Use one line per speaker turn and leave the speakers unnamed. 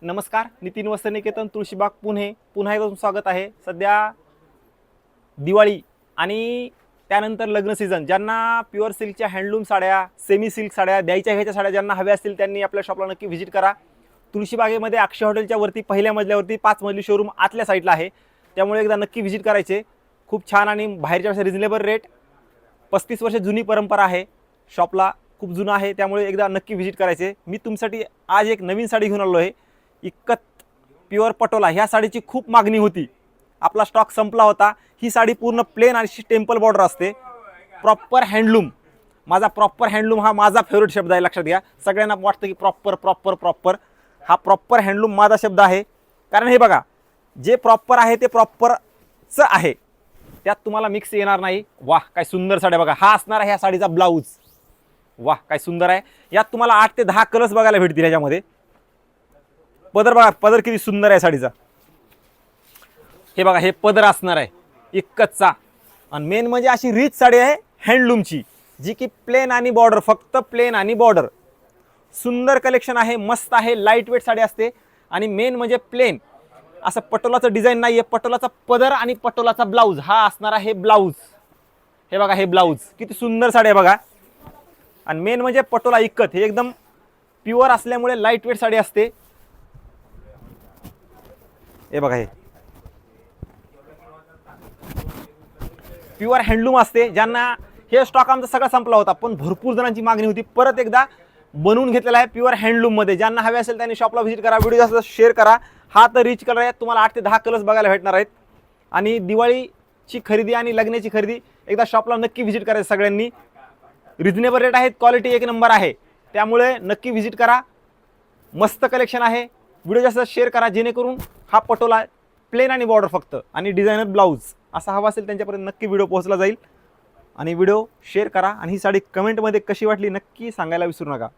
नमस्कार, नितीन वस्त्रनिकेतन तुळशीबाग पुणे पुन्हा एकदा तुमचं स्वागत आहे। सध्या दिवाळी आणि त्यानंतर लग्न सीझन, ज्यांना प्युअर सिल्कच्या हँडलूम साड्या, सेमी सिल्क साड्या, द्यायच्या घ्यायच्या साड्या ज्यांना हव्या असतील त्यांनी आपल्या शॉपला नक्की व्हिजिट करा। तुळशीबागेमध्ये अक्षय हॉटेलच्या वरती पहिल्या मजल्यावरती 5 मजली शोरूम आतल्या साईडला आहे, त्यामुळे एकदा नक्की व्हिजिट करायचे। खूप छान आणि बाहेरच्या रिजनेबल रेट, 35 वर्ष जुनी परंपरा आहे, शॉपला खूप जुना आहे, त्यामुळे एकदा नक्की व्हिजिट करायचे। मी तुमच्यासाठी आज एक नवीन साडी घेऊन आलो आहे, इक्कत प्युअर पटोला। ह्या साडीची खूप मागणी होती, आपला स्टॉक संपला होता। ही साडी पूर्ण प्लेन आणि टेम्पल बॉर्डर असते, प्रॉपर हँडलूम। माझा प्रॉपर हँडलूम हा माझा फेवरेट शब्द आहे, लक्षात घ्या। सगळ्यांना वाटतं की प्रॉपर हा प्रॉपर हँडलूम माझा शब्द आहे, कारण हे बघा जे प्रॉपर आहे ते प्रॉपरच आहे, त्यात तुम्हाला मिक्स येणार नाही। वाह काय सुंदर साडी बघा, हा असणार आहे ह्या साडीचा ब्लाऊज। वाह काय सुंदर आहे, यात तुम्हाला 8 ते 10 कलर्स बघायला भेटतील ह्याच्यामध्ये। पदर बघा, पदर किती सुंदर आहे साडीचा। हे बघा, हे पदर असणार आहे इक्कतचा, आणि मेन म्हणजे अशी रीच साडी आहे हँडलूमची, जी की प्लेन आणि बॉर्डर, फक्त प्लेन आणि बॉर्डर। सुंदर कलेक्शन आहे, मस्त आहे, लाईट वेट साडी असते। आणि मेन म्हणजे प्लेन असं पटोलाचं डिझाईन नाहीये, पटोलाचा पदर आणि पटोलाचा ब्लाऊज हा असणार आहे ब्लाऊज। हे बघा, हे ब्लाऊज किती सुंदर साडी आहे बघा। आणि मेन म्हणजे पटोला इक्कत, हे एकदम प्युअर असल्यामुळे लाईट वेट साडी असते। हे बघा, हे प्युअर हँडलूम असते। ज्यांना हे स्टॉक आमचा सगळा संपला होता, पण भरपूर जणांची मागणी होती, परत एकदा बनवून घेतलेला आहे प्युअर हँडलूम मध्ये। ज्यांना हवे असेल त्यांनी शॉपला व्हिजिट करा, व्हिडिओ जास्त शेअर करा। हा तर रिच कलर आहे, तुम्हाला 8 ते 10 कलर्स बघायला भेटणार आहेत। आणि दिवाळीची खरेदी आणि लग्नाची खरेदी एकदा शॉपला नक्की व्हिजिट करायचं सगळ्यांनी। रिजनेबल रेट आहेत, क्वालिटी एक नंबर आहे, त्यामुळे नक्की व्हिजिट करा। मस्त कलेक्शन आहे, व्हिडिओ जास्त शेअर करा, जेणेकरून हा पटोला प्लेन आणि बॉर्डर फक्त आणि डिझायनर ब्लाऊज असा हवा असेल त्यांच्यापर्यंत नक्की व्हिडिओ पोहोचला जाईल। आणि व्हिडिओ शेअर करा, आणि ही साडी कमेंटमध्ये कशी वाटली नक्की सांगायला विसरू नका।